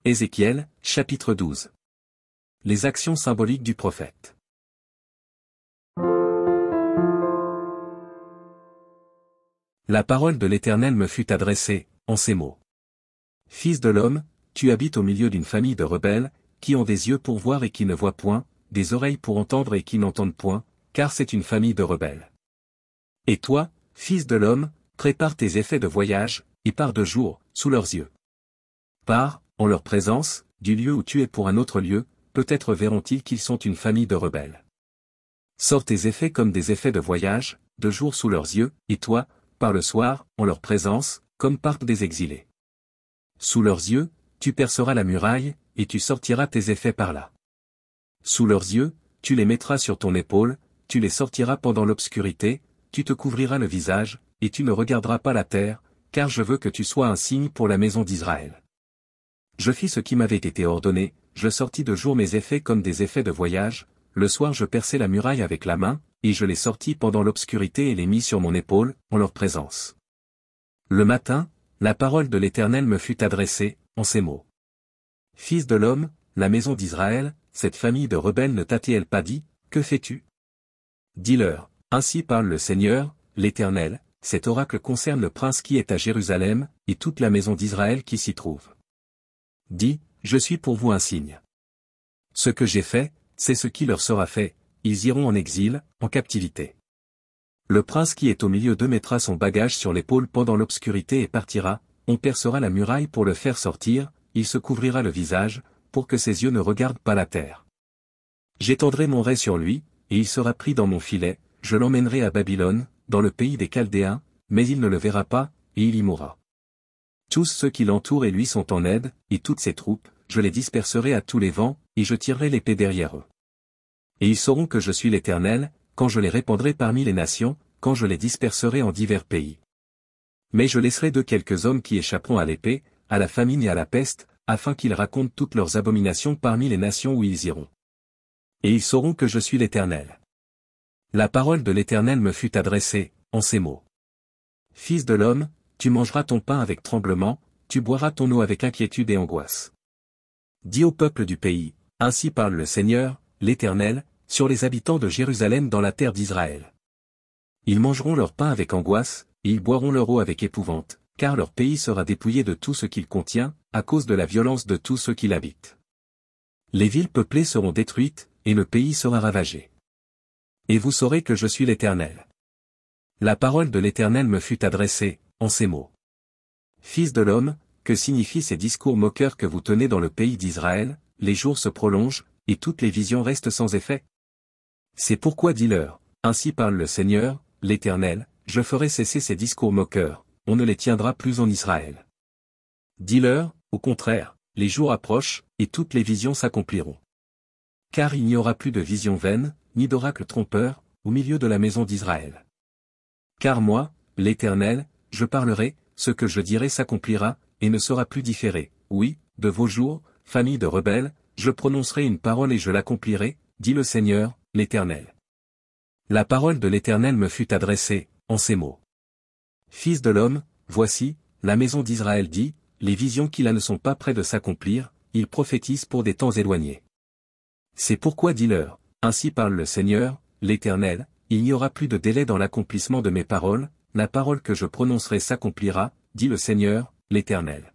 Ézéchiel, chapitre 12. Les actions symboliques du prophète. La parole de l'Éternel me fut adressée, en ces mots. Fils de l'homme, tu habites au milieu d'une famille de rebelles, qui ont des yeux pour voir et qui ne voient point, des oreilles pour entendre et qui n'entendent point, car c'est une famille de rebelles. Et toi, fils de l'homme, prépare tes effets de voyage, et pars de jour, sous leurs yeux. Pars, en leur présence, du lieu où tu es pour un autre lieu, peut-être verront-ils qu'ils sont une famille de rebelles. Sors tes effets comme des effets de voyage, de jour sous leurs yeux, et toi, par le soir, en leur présence, comme partent des exilés. Sous leurs yeux, tu perceras la muraille, et tu sortiras tes effets par là. Sous leurs yeux, tu les mettras sur ton épaule, tu les sortiras pendant l'obscurité, tu te couvriras le visage, et tu ne regarderas pas la terre, car je veux que tu sois un signe pour la maison d'Israël. Je fis ce qui m'avait été ordonné, je sortis de jour mes effets comme des effets de voyage, le soir je perçai la muraille avec la main, et je les sortis pendant l'obscurité et les mis sur mon épaule, en leur présence. Le matin, la parole de l'Éternel me fut adressée, en ces mots. Fils de l'homme, la maison d'Israël, cette famille de rebelles ne t'a-t-elle pas dit, que fais-tu? Dis-leur, ainsi parle le Seigneur, l'Éternel, cet oracle concerne le prince qui est à Jérusalem, et toute la maison d'Israël qui s'y trouve. Dis, je suis pour vous un signe. Ce que j'ai fait, c'est ce qui leur sera fait, ils iront en exil, en captivité. Le prince qui est au milieu d'eux mettra son bagage sur l'épaule pendant l'obscurité et partira, on percera la muraille pour le faire sortir, il se couvrira le visage, pour que ses yeux ne regardent pas la terre. J'étendrai mon rai sur lui, et il sera pris dans mon filet, je l'emmènerai à Babylone, dans le pays des Chaldéens, mais il ne le verra pas, et il y mourra. Tous ceux qui l'entourent et lui sont en aide, et toutes ses troupes, je les disperserai à tous les vents, et je tirerai l'épée derrière eux. Et ils sauront que je suis l'Éternel, quand je les répandrai parmi les nations, quand je les disperserai en divers pays. Mais je laisserai d'eux quelques hommes qui échapperont à l'épée, à la famine et à la peste, afin qu'ils racontent toutes leurs abominations parmi les nations où ils iront. Et ils sauront que je suis l'Éternel. La parole de l'Éternel me fut adressée, en ces mots. Fils de l'homme, tu mangeras ton pain avec tremblement, tu boiras ton eau avec inquiétude et angoisse. Dis au peuple du pays, ainsi parle le Seigneur, l'Éternel, sur les habitants de Jérusalem dans la terre d'Israël. Ils mangeront leur pain avec angoisse, et ils boiront leur eau avec épouvante, car leur pays sera dépouillé de tout ce qu'il contient, à cause de la violence de tous ceux qui l'habitent. Les villes peuplées seront détruites, et le pays sera ravagé. Et vous saurez que je suis l'Éternel. La parole de l'Éternel me fut adressée, en ces mots. Fils de l'homme, que signifient ces discours moqueurs que vous tenez dans le pays d'Israël, les jours se prolongent, et toutes les visions restent sans effet? C'est pourquoi dis-leur, ainsi parle le Seigneur, l'Éternel, je ferai cesser ces discours moqueurs, on ne les tiendra plus en Israël. Dis-leur, au contraire, les jours approchent, et toutes les visions s'accompliront. Car il n'y aura plus de visions vaines, ni d'oracles trompeurs, au milieu de la maison d'Israël. Car moi, l'Éternel, je parlerai, ce que je dirai s'accomplira, et ne sera plus différé. Oui, de vos jours, famille de rebelles, je prononcerai une parole et je l'accomplirai, dit le Seigneur, l'Éternel. La parole de l'Éternel me fut adressée, en ces mots. Fils de l'homme, voici, la maison d'Israël dit, les visions qui là ne sont pas près de s'accomplir, ils prophétisent pour des temps éloignés. C'est pourquoi dis-leur, ainsi parle le Seigneur, l'Éternel, il n'y aura plus de délai dans l'accomplissement de mes paroles, la parole que je prononcerai s'accomplira, dit le Seigneur, l'Éternel.